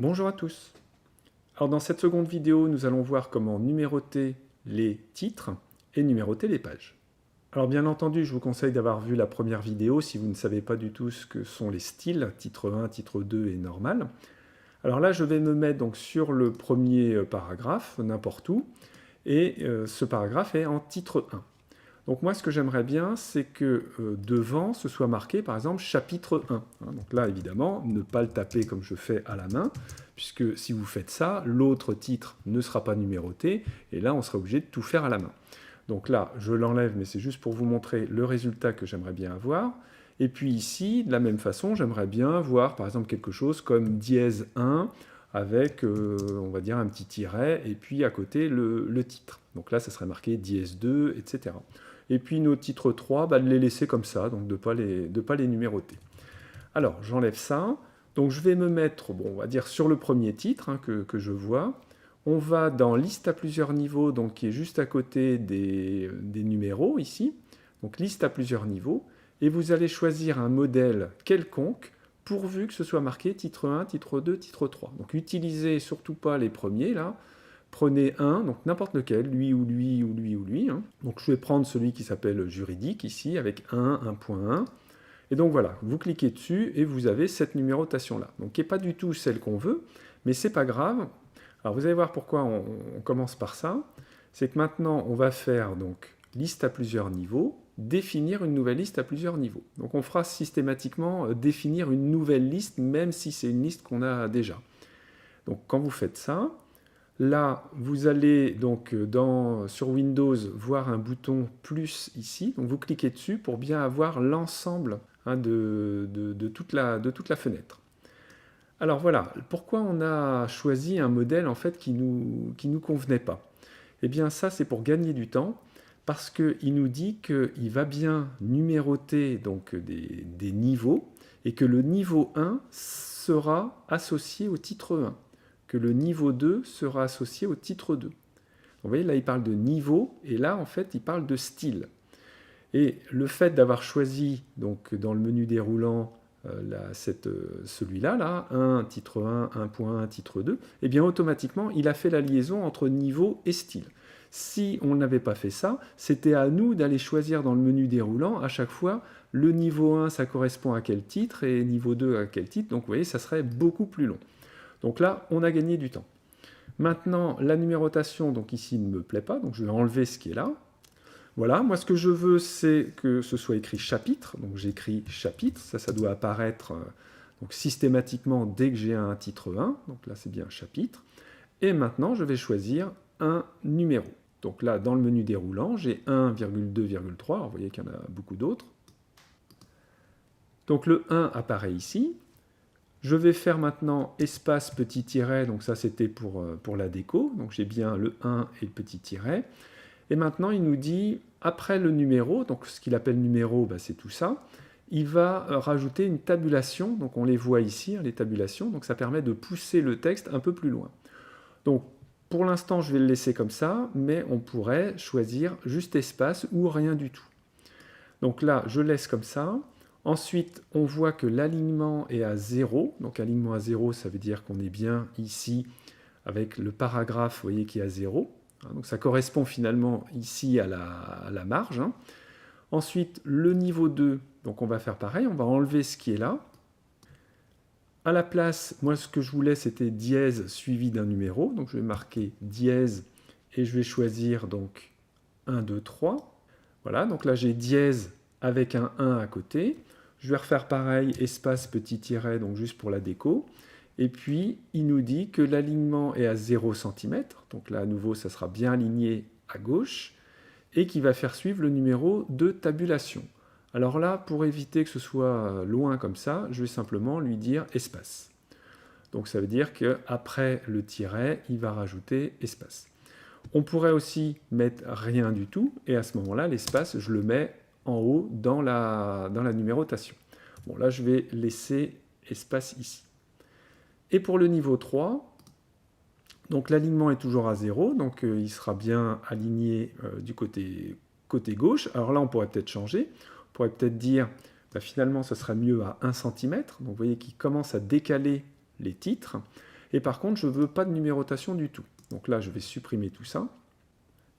Bonjour à tous. Alors dans cette seconde vidéo, nous allons voir comment numéroter les titres et numéroter les pages. Alors bien entendu, je vous conseille d'avoir vu la première vidéo si vous ne savez pas du tout ce que sont les styles, titre 1, titre 2 et normal. Alors là, je vais me mettre donc sur le premier paragraphe, n'importe où, et ce paragraphe est en titre 1. Donc moi, ce que j'aimerais bien, c'est que devant, ce soit marqué, par exemple, chapitre 1. Donc là, évidemment, ne pas le taper comme je fais à la main, puisque si vous faites ça, l'autre titre ne sera pas numéroté, et là, on sera obligé de tout faire à la main. Donc là, je l'enlève, mais c'est juste pour vous montrer le résultat que j'aimerais bien avoir. Et puis ici, de la même façon, j'aimerais bien voir, par exemple, quelque chose comme dièse 1, avec, on va dire, un petit tiret, et puis à côté, le titre. Donc là, ça serait marqué dièse 2, etc. Et puis nos titres 3, de les laisser comme ça, donc de ne pas les numéroter. Alors, j'enlève ça. Donc je vais me mettre, on va dire, sur le premier titre que je vois. On va dans liste à plusieurs niveaux, donc qui est juste à côté des numéros ici. Donc liste à plusieurs niveaux. Et vous allez choisir un modèle quelconque, pourvu que ce soit marqué titre 1, titre 2, titre 3. Donc utilisez surtout pas les premiers là. Prenez un, donc n'importe lequel, lui ou lui ou lui ou lui. Donc je vais prendre celui qui s'appelle juridique ici, avec 1, 1.1. Et donc voilà, vous cliquez dessus et vous avez cette numérotation-là. Donc qui n'est pas du tout celle qu'on veut, mais c'est pas grave. Alors vous allez voir pourquoi on commence par ça. C'est que maintenant on va faire donc liste à plusieurs niveaux, définir une nouvelle liste à plusieurs niveaux. Donc on fera systématiquement définir une nouvelle liste, même si c'est une liste qu'on a déjà. Donc quand vous faites ça, là, vous allez donc sur Windows voir un bouton plus ici. Donc vous cliquez dessus pour bien avoir l'ensemble de toute la fenêtre. Alors voilà, pourquoi on a choisi un modèle en fait qui nous convenait pas? Eh bien ça, c'est pour gagner du temps, parce qu'il nous dit qu'il va bien numéroter donc des niveaux, et que le niveau 1 sera associé au titre 1, que le niveau 2 sera associé au titre 2. Vous voyez, là, il parle de niveau, et là, en fait, il parle de style. Et le fait d'avoir choisi, donc, dans le menu déroulant, celui-là, là, 1, titre 1, 1.1, titre 2, eh bien, automatiquement, il a fait la liaison entre niveau et style. Si on n'avait pas fait ça, c'était à nous d'aller choisir dans le menu déroulant, à chaque fois, le niveau 1, ça correspond à quel titre, et niveau 2 à quel titre. Donc, vous voyez, ça serait beaucoup plus long. Donc là, on a gagné du temps. Maintenant, la numérotation, donc ici, ne me plaît pas, donc je vais enlever ce qui est là. Voilà, moi ce que je veux, c'est que ce soit écrit chapitre, donc j'écris chapitre, ça doit apparaître donc systématiquement dès que j'ai un titre 1, donc là c'est bien chapitre. Et maintenant, je vais choisir un numéro. Donc là, dans le menu déroulant, j'ai 1,2,3, alors vous voyez qu'il y en a beaucoup d'autres. Donc le 1 apparaît ici. Je vais faire maintenant espace petit tiret, donc ça c'était pour la déco, donc j'ai bien le 1 et le petit tiret. Et maintenant il nous dit, après le numéro, donc ce qu'il appelle numéro, c'est tout ça, il va rajouter une tabulation, donc on les voit ici, les tabulations, donc ça permet de pousser le texte un peu plus loin. Donc pour l'instant je vais le laisser comme ça, mais on pourrait choisir juste espace ou rien du tout. Donc là je laisse comme ça. Ensuite, on voit que l'alignement est à 0. Donc alignement à 0, ça veut dire qu'on est bien ici avec le paragraphe, vous voyez, qui est à 0. Donc ça correspond finalement ici à la marge. Ensuite, le niveau 2, donc on va faire pareil, on va enlever ce qui est là. À la place, moi ce que je voulais, c'était dièse suivi d'un numéro. Donc je vais marquer dièse et je vais choisir donc 1, 2, 3. Voilà, donc là j'ai dièse avec un 1 à côté. Je vais refaire pareil, espace petit tiret, donc juste pour la déco. Et puis, il nous dit que l'alignement est à 0 cm. Donc là, à nouveau, ça sera bien aligné à gauche. Et qu'il va faire suivre le numéro de tabulation. Alors là, pour éviter que ce soit loin comme ça, je vais simplement lui dire espace. Donc ça veut dire qu'après le tiret, il va rajouter espace. On pourrait aussi mettre rien du tout. Et à ce moment-là, l'espace, je le mets en haut dans la numérotation. Bon, là, je vais laisser espace ici. Et pour le niveau 3, donc l'alignement est toujours à 0, donc il sera bien aligné du côté gauche. Alors là, on pourrait peut-être changer. On pourrait peut-être dire, finalement, ce serait mieux à 1 cm. Donc vous voyez qu'il commence à décaler les titres. Et par contre, je ne veux pas de numérotation du tout. Donc là, je vais supprimer tout ça.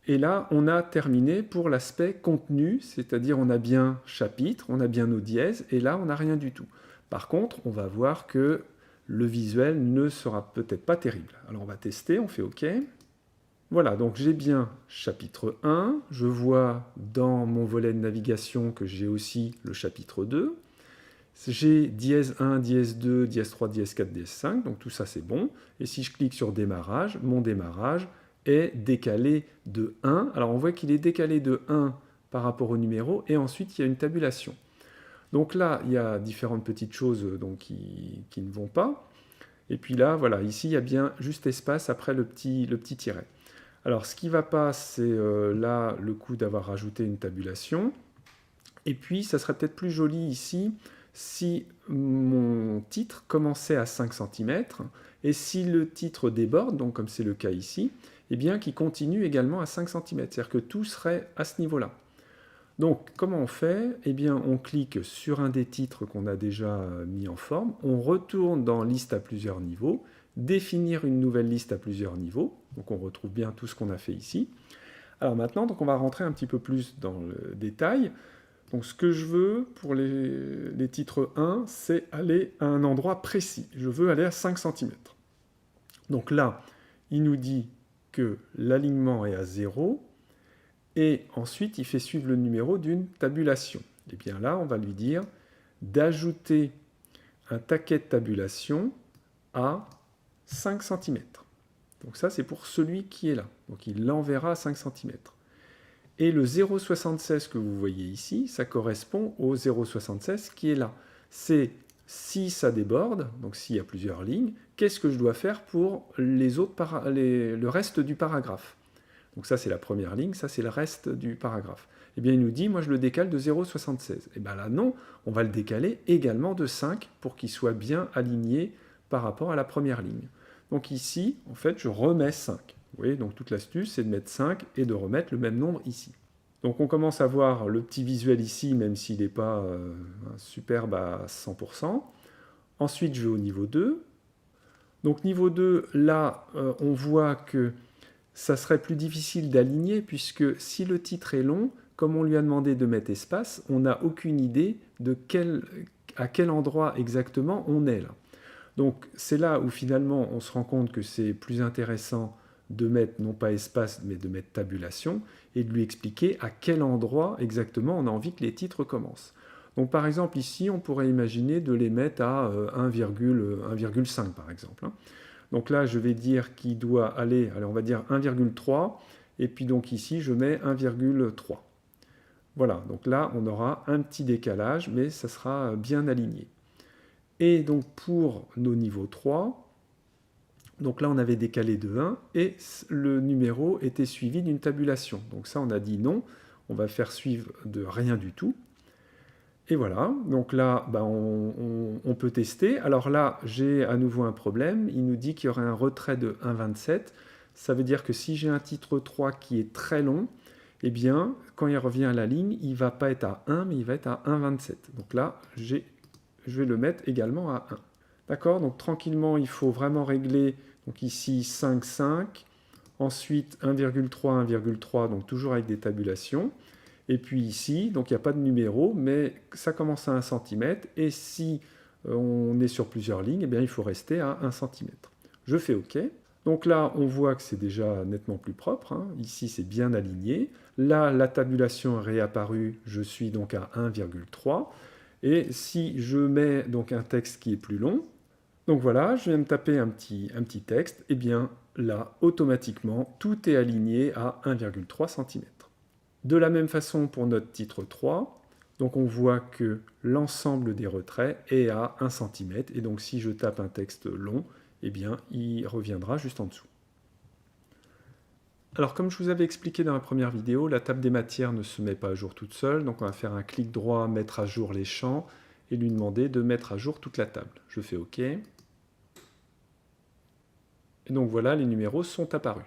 Et là, on a terminé pour l'aspect contenu, c'est-à-dire on a bien chapitre, on a bien nos dièses, et là, on n'a rien du tout. Par contre, on va voir que le visuel ne sera peut-être pas terrible. Alors on va tester, on fait OK. Voilà, donc j'ai bien chapitre 1, je vois dans mon volet de navigation que j'ai aussi le chapitre 2, j'ai dièse 1, dièse 2, dièse 3, dièse 4, dièse 5, donc tout ça c'est bon. Et si je clique sur démarrage, mon démarrage est décalé de 1. Alors on voit qu'il est décalé de 1 par rapport au numéro, et ensuite il y a une tabulation. Donc là, il y a différentes petites choses donc, qui ne vont pas. Et puis là, voilà, ici il y a bien juste espace après le petit tiret. Alors, ce qui ne va pas, c'est là le coup d'avoir rajouté une tabulation. Et puis, ça serait peut-être plus joli ici si mon titre commençait à 5 cm et si le titre déborde, donc comme c'est le cas ici, eh bien qu'il continue également à 5 cm. C'est-à-dire que tout serait à ce niveau-là. Donc, comment on fait? Eh bien, on clique sur un des titres qu'on a déjà mis en forme, on retourne dans liste à plusieurs niveaux, définir une nouvelle liste à plusieurs niveaux. Donc on retrouve bien tout ce qu'on a fait ici. Alors maintenant, donc on va rentrer un petit peu plus dans le détail. Donc ce que je veux pour les titres 1, c'est aller à un endroit précis. Je veux aller à 5 cm. Donc là, il nous dit que l'alignement est à 0, et ensuite il fait suivre le numéro d'une tabulation. Et bien là, on va lui dire d'ajouter un taquet de tabulation à 5 cm. Donc ça, c'est pour celui qui est là. Donc il l'enverra à 5 cm. Et le 0,76 que vous voyez ici, ça correspond au 0,76 qui est là. C'est si ça déborde, donc s'il y a plusieurs lignes, qu'est-ce que je dois faire pour le reste du paragraphe? Donc ça, c'est la première ligne, ça, c'est le reste du paragraphe. Eh bien, il nous dit, moi, je le décale de 0,76. Et bien là, non, on va le décaler également de 5 pour qu'il soit bien aligné par rapport à la première ligne. Donc ici, en fait, je remets 5. Vous voyez, donc toute l'astuce, c'est de mettre 5 et de remettre le même nombre ici. Donc on commence à voir le petit visuel ici, même s'il n'est pas superbe à 100%. Ensuite, je vais au niveau 2. Donc niveau 2, là, on voit que ça serait plus difficile d'aligner, puisque si le titre est long, comme on lui a demandé de mettre espace, on n'a aucune idée de à quel endroit exactement on est là. Donc c'est là où finalement on se rend compte que c'est plus intéressant de mettre non pas espace mais de mettre tabulation et de lui expliquer à quel endroit exactement on a envie que les titres commencent. Donc par exemple ici on pourrait imaginer de les mettre à 1,5 par exemple. Donc là je vais dire qu'il doit aller, allez, on va dire 1,3 et puis donc ici je mets 1,3. Voilà, donc là on aura un petit décalage mais ça sera bien aligné. Et donc pour nos niveaux 3, donc là on avait décalé de 1 et le numéro était suivi d'une tabulation. Donc ça on a dit non, on va faire suivre de rien du tout. Et voilà, donc là ben on peut tester. Alors là j'ai à nouveau un problème, il nous dit qu'il y aurait un retrait de 1,27. Ça veut dire que si j'ai un titre 3 qui est très long, eh bien quand il revient à la ligne, il ne va pas être à 1 mais il va être à 1,27. Donc là je vais le mettre également à 1. D'accord? Donc tranquillement, il faut vraiment régler, donc ici 5, 5, ensuite 1,3, 1,3, donc toujours avec des tabulations. Et puis ici, donc il n'y a pas de numéro, mais ça commence à 1 cm, et si on est sur plusieurs lignes, eh bien, il faut rester à 1 cm. Je fais OK. Donc là, on voit que c'est déjà nettement plus propre. Hein. Ici, c'est bien aligné. Là, la tabulation est réapparue, je suis donc à 1,3. Et si je mets donc un texte qui est plus long, donc voilà, je viens de taper un petit texte, et bien là, automatiquement, tout est aligné à 1,3 cm. De la même façon pour notre titre 3, donc on voit que l'ensemble des retraits est à 1 cm, et donc si je tape un texte long, eh bien il reviendra juste en dessous. Alors comme je vous avais expliqué dans la première vidéo, la table des matières ne se met pas à jour toute seule, donc on va faire un clic droit, mettre à jour les champs, et lui demander de mettre à jour toute la table. Je fais OK. Et donc voilà, les numéros sont apparus.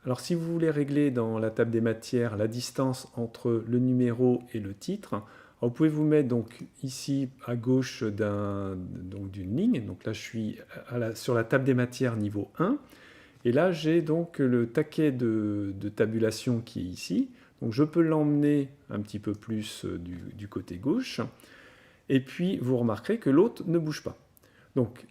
Alors si vous voulez régler dans la table des matières la distance entre le numéro et le titre, Alors, vous pouvez vous mettre donc ici à gauche d'une ligne. Donc là, je suis sur la table des matières niveau 1. Et là, j'ai donc le taquet de tabulation qui est ici. Donc je peux l'emmener un petit peu plus du côté gauche. Et puis, vous remarquerez que l'autre ne bouge pas. Donc,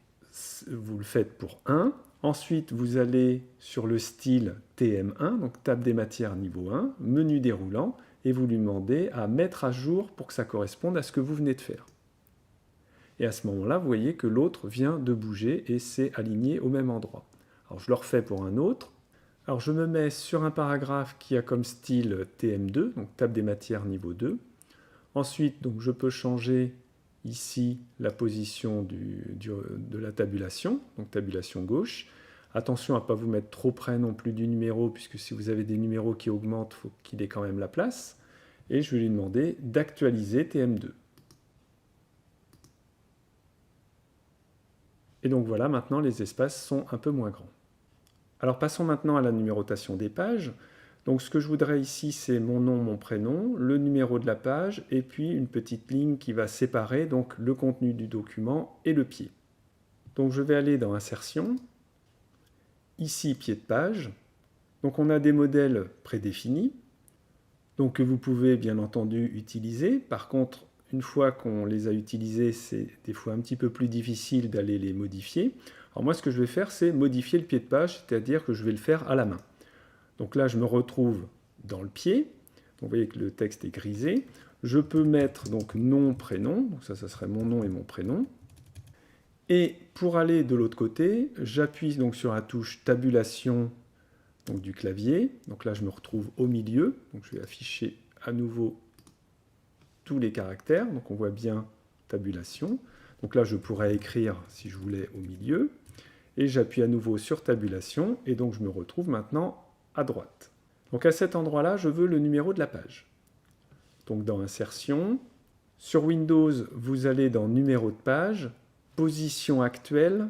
vous le faites pour 1. Ensuite, vous allez sur le style TM1, donc table des matières niveau 1, menu déroulant, et vous lui demandez à mettre à jour pour que ça corresponde à ce que vous venez de faire. Et à ce moment-là, vous voyez que l'autre vient de bouger et c'est aligné au même endroit. Alors, je le refais pour un autre. Alors, je me mets sur un paragraphe qui a comme style TM2, donc table des matières niveau 2. Ensuite, donc, je peux changer ici la position de la tabulation, donc tabulation gauche. Attention à ne pas vous mettre trop près non plus du numéro, puisque si vous avez des numéros qui augmentent, il faut qu'il ait quand même la place. Et je vais lui demander d'actualiser TM2. Et donc voilà, maintenant les espaces sont un peu moins grands. Alors passons maintenant à la numérotation des pages. Donc ce que je voudrais ici, c'est mon nom, mon prénom, le numéro de la page, et puis une petite ligne qui va séparer donc, le contenu du document et le pied. Donc je vais aller dans Insertion, ici pied de page. Donc on a des modèles prédéfinis, donc que vous pouvez bien entendu utiliser. Par contre, une fois qu'on les a utilisés, c'est des fois un petit peu plus difficile d'aller les modifier. Alors moi, ce que je vais faire, c'est modifier le pied de page, c'est-à-dire que je vais le faire à la main. Donc là, je me retrouve dans le pied. Donc vous voyez que le texte est grisé. Je peux mettre donc nom, prénom. Donc ça serait mon nom et mon prénom. Et pour aller de l'autre côté, j'appuie donc sur la touche tabulation donc du clavier. Donc là, je me retrouve au milieu. Donc je vais afficher à nouveau tous les caractères. Donc on voit bien tabulation. Donc là, je pourrais écrire, si je voulais, au milieu. Et j'appuie à nouveau sur tabulation. Et donc je me retrouve maintenant à droite. Donc à cet endroit-là, je veux le numéro de la page. Donc dans Insertion, sur Windows, vous allez dans Numéro de page, Position actuelle,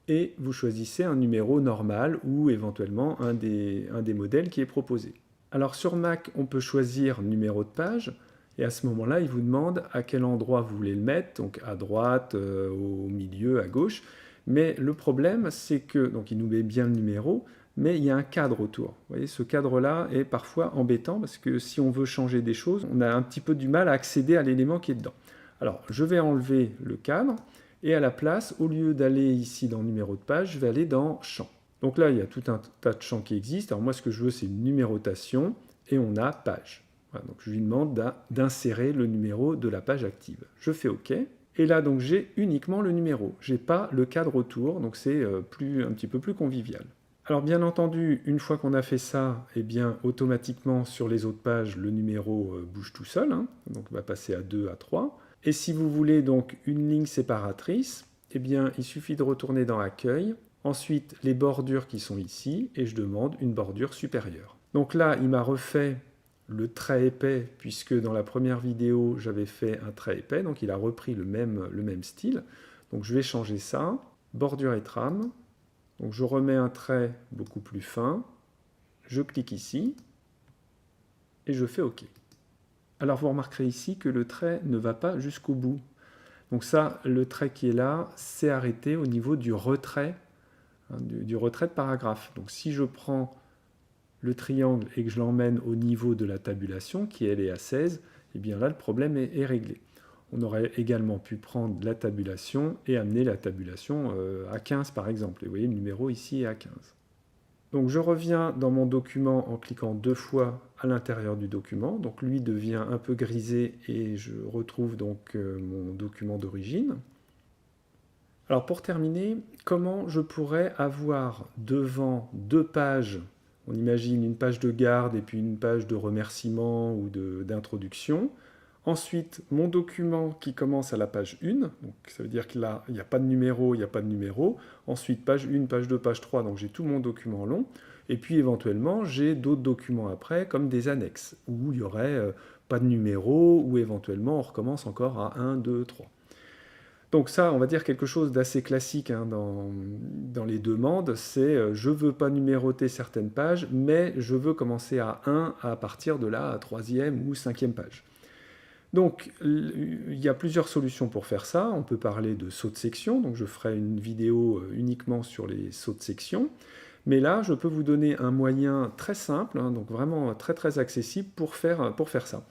et vous choisissez un numéro normal ou éventuellement un des modèles qui est proposé. Alors sur Mac, on peut choisir Numéro de page, et à ce moment-là, il vous demande à quel endroit vous voulez le mettre, donc à droite, au milieu, à gauche. Mais le problème, c'est que, donc il nous met bien le numéro, mais il y a un cadre autour. Vous voyez, ce cadre-là est parfois embêtant parce que si on veut changer des choses, on a un petit peu du mal à accéder à l'élément qui est dedans. Alors, je vais enlever le cadre et à la place, au lieu d'aller ici dans numéro de page, je vais aller dans champ. Donc là, il y a tout un tas de champs qui existent. Alors moi, ce que je veux, c'est une numérotation et on a page. Voilà, donc je lui demande d'insérer le numéro de la page active. Je fais OK. Et là, donc j'ai uniquement le numéro. Je n'ai pas le cadre autour, donc c'est un petit peu plus convivial. Alors bien entendu, une fois qu'on a fait ça, eh bien, automatiquement sur les autres pages, le numéro bouge tout seul, hein, donc on va passer à 2, à 3. Et si vous voulez donc une ligne séparatrice, eh bien, il suffit de retourner dans Accueil, ensuite les bordures qui sont ici, et je demande une bordure supérieure. Donc là, il m'a refait le trait épais, puisque dans la première vidéo, j'avais fait un trait épais, donc il a repris le même style. Donc je vais changer ça, bordure et trame. Donc je remets un trait beaucoup plus fin, je clique ici, et je fais OK. Alors vous remarquerez ici que le trait ne va pas jusqu'au bout. Donc ça, le trait qui est là, c'est arrêté au niveau du retrait, hein, du retrait de paragraphe. Donc si je prends le triangle et que je l'emmène au niveau de la tabulation, qui elle est à 16, et bien là le problème est réglé. On aurait également pu prendre la tabulation et amener la tabulation à 15 par exemple. Et vous voyez, le numéro ici est à 15. Donc je reviens dans mon document en cliquant 2 fois à l'intérieur du document. Donc lui devient un peu grisé et je retrouve donc mon document d'origine. Alors pour terminer, comment je pourrais avoir devant 2 pages, on imagine une page de garde et puis une page de remerciement ou d'introduction. Ensuite, mon document qui commence à la page 1, donc ça veut dire que là, il n'y a pas de numéro, il n'y a pas de numéro. Ensuite, page 1, page 2, page 3, donc j'ai tout mon document long. Et puis éventuellement, j'ai d'autres documents après, comme des annexes, où il n'y aurait pas de numéro, ou éventuellement on recommence encore à 1, 2, 3. Donc ça, on va dire quelque chose d'assez classique hein, dans les demandes, c'est je ne veux pas numéroter certaines pages, mais je veux commencer à 1 à partir de la 3e ou 5e page. Donc, il y a plusieurs solutions pour faire ça. On peut parler de saut de section, donc je ferai une vidéo uniquement sur les sauts de section. Mais là, je peux vous donner un moyen très simple, hein, donc vraiment très très accessible pour faire ça.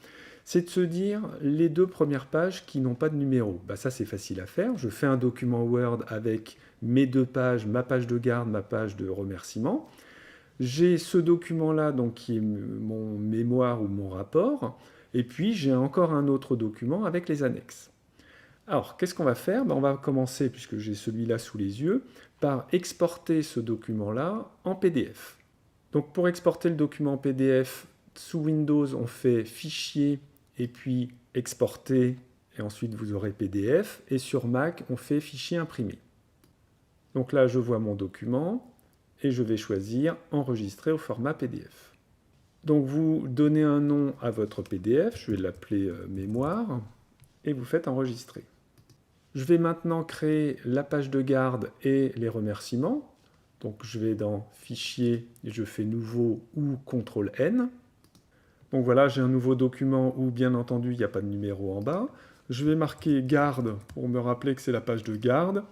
C'est de se dire les deux premières pages qui n'ont pas de numéro. Bah, ça, c'est facile à faire. Je fais un document Word avec mes deux pages, ma page de garde, ma page de remerciement. J'ai ce document-là, donc qui est mon mémoire ou mon rapport. Et puis, j'ai encore un autre document avec les annexes. Alors, qu'est-ce qu'on va faire? On va commencer, puisque j'ai celui-là sous les yeux, par exporter ce document-là en PDF. Donc, pour exporter le document en PDF, sous Windows, on fait Fichier et puis Exporter, et ensuite vous aurez PDF. Et sur Mac, on fait Fichier imprimé. Donc là, je vois mon document et je vais choisir Enregistrer au format PDF. Donc, vous donnez un nom à votre PDF, je vais l'appeler Mémoire, et vous faites Enregistrer. Je vais maintenant créer la page de garde et les remerciements. Donc je vais dans Fichier, et je fais Nouveau ou CTRL-N. Donc voilà, j'ai un nouveau document où bien entendu il n'y a pas de numéro en bas. Je vais marquer Garde pour me rappeler que c'est la page de garde.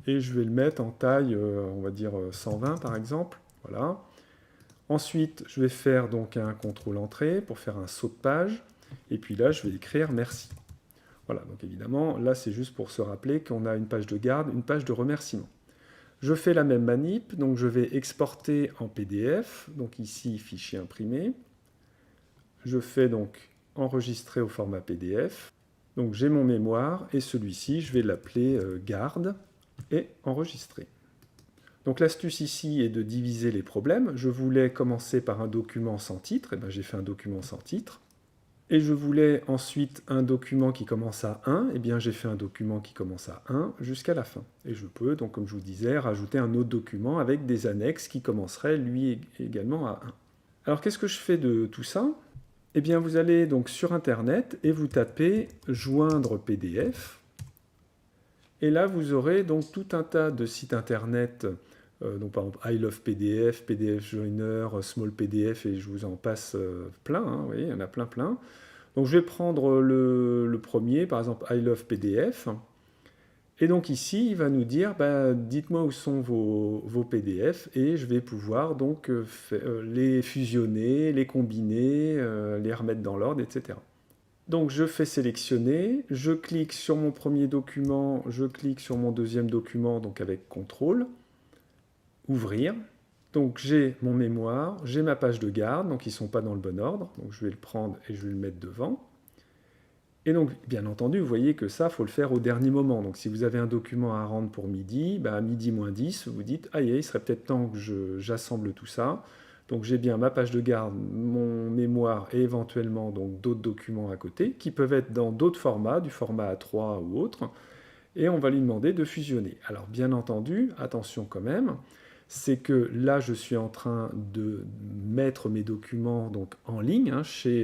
Et je vais le mettre en taille, on va dire 120 par exemple. Voilà. Ensuite, je vais faire donc un CTRL-Entrée pour faire un saut de page. Et puis là, je vais écrire Merci. Voilà, donc évidemment, là c'est juste pour se rappeler qu'on a une page de garde, une page de remerciement. Je fais la même manip, donc je vais exporter en PDF, donc ici fichier imprimé. Je fais donc enregistrer au format PDF. Donc j'ai mon mémoire et celui-ci, je vais l'appeler garde et enregistrer. Donc l'astuce ici est de diviser les problèmes. Je voulais commencer par un document sans titre, et bien j'ai fait un document sans titre. Et je voulais ensuite un document qui commence à 1, et bien j'ai fait un document qui commence à 1 jusqu'à la fin. Et je peux, donc comme je vous disais, rajouter un autre document avec des annexes qui commenceraient lui également à 1. Alors qu'est-ce que je fais de tout ça? Eh bien vous allez donc sur Internet et vous tapez « Joindre PDF ». Et là vous aurez donc tout un tas de sites Internet, donc par exemple I Love PDF, PDF Joiner, Small PDF et je vous en passe plein, hein, vous voyez, il y en a plein. Donc je vais prendre le premier, par exemple I Love PDF. Et donc ici, il va nous dire, dites-moi où sont vos PDF et je vais pouvoir donc les fusionner, les combiner, les remettre dans l'ordre, etc. Donc je fais sélectionner, je clique sur mon premier document, je clique sur mon deuxième document, donc avec CTRL, ouvrir. Donc j'ai mon mémoire, j'ai ma page de garde, donc ils ne sont pas dans le bon ordre, donc je vais le prendre et je vais le mettre devant. Et donc, bien entendu, vous voyez que ça, il faut le faire au dernier moment. Donc si vous avez un document à rendre pour midi, à midi moins 10, vous dites, aïe, il serait peut-être temps que j'assemble tout ça. Donc j'ai bien ma page de garde, mon mémoire et éventuellement d'autres documents à côté, qui peuvent être dans d'autres formats, du format A3 ou autre, et on va lui demander de fusionner. Alors bien entendu, attention quand même, c'est que là je suis en train de mettre mes documents donc, en ligne chez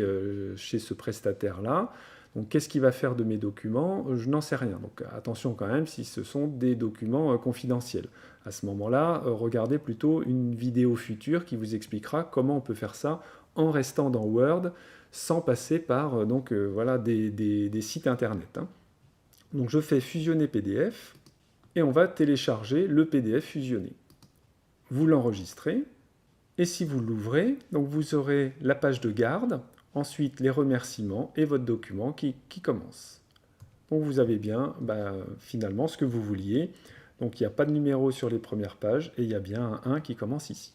ce prestataire-là. Donc qu'est-ce qu'il va faire de mes documents? Je n'en sais rien. Donc attention quand même si ce sont des documents confidentiels. À ce moment-là, regardez plutôt une vidéo future qui vous expliquera comment on peut faire ça en restant dans Word sans passer par voilà, des sites internet. Donc je fais fusionner PDF et on va télécharger le PDF fusionné. Vous l'enregistrez et si vous l'ouvrez, donc vous aurez la page de garde, ensuite les remerciements et votre document qui commence. Donc vous avez bien finalement ce que vous vouliez. Donc il n'y a pas de numéro sur les premières pages et il y a bien un 1 qui commence ici.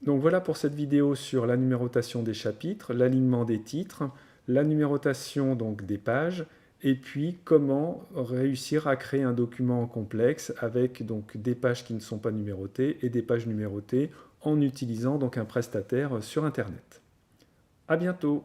Donc voilà pour cette vidéo sur la numérotation des chapitres, l'alignement des titres, la numérotation donc des pages et puis comment réussir à créer un document complexe avec donc des pages qui ne sont pas numérotées et des pages numérotées en utilisant donc un prestataire sur Internet. À bientôt!